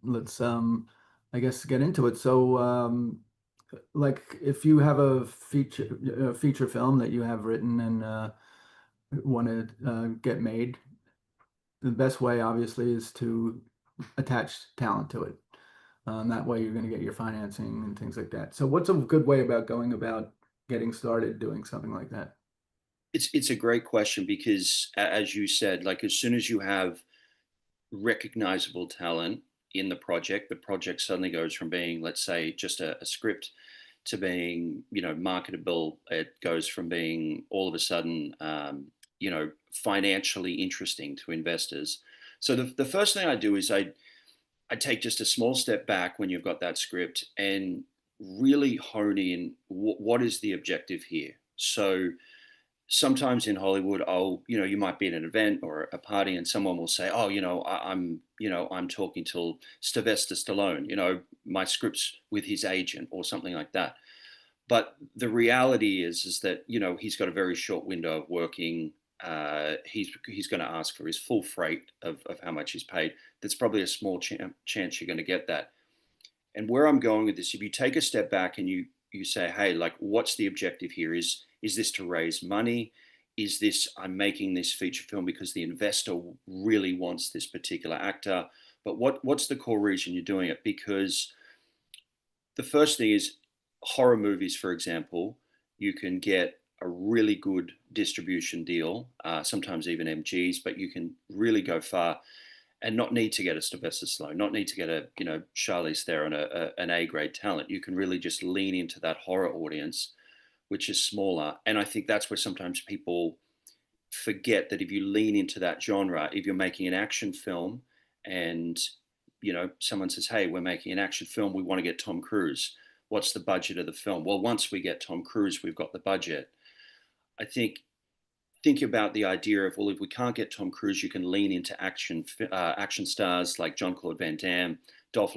let's I guess get into it. So like if you have a feature film that you have written and want to get made, the best way obviously is to attach talent to it. That way you're going to get your financing and things like that. So what's a good way about going about getting started doing something like that? It's a great question because, as you said, like as soon as you have recognizable talent in the project suddenly goes from being, let's say, just a script to being, marketable. It goes from being all of a sudden, financially interesting to investors. So the first thing I do is I take just a small step back when you've got that script and really hone in what is the objective here. So sometimes in Hollywood, you might be at an event or a party and someone will say, oh, I'm talking to Sylvester Stallone, my script's with his agent or something like that. But the reality is that, he's got a very short window of working. He's going to ask for his full freight of how much he's paid. That's probably a small chance you're going to get that. And where I'm going with this, if you take a step back and you say, hey, like, what's the objective here? Is this to raise money? Is this I'm making this feature film because the investor really wants this particular actor? But what's the core reason you're doing it? Because the first thing is horror movies, for example, you can get a really good distribution deal, sometimes even MGs, but you can really go far and not need to get a Sylvester Stallone, not need to get a Charlize Theron, an A grade talent. You can really just lean into that horror audience, which is smaller. And I think that's where sometimes people forget that if you lean into that genre, if you're making an action film and someone says, hey, we're making an action film, we want to get Tom Cruise, what's the budget of the film? Well, once we get Tom Cruise, we've got the budget. I think about the idea of, well, if we can't get Tom Cruise, you can lean into action stars like John Claude Van Damme, Dolph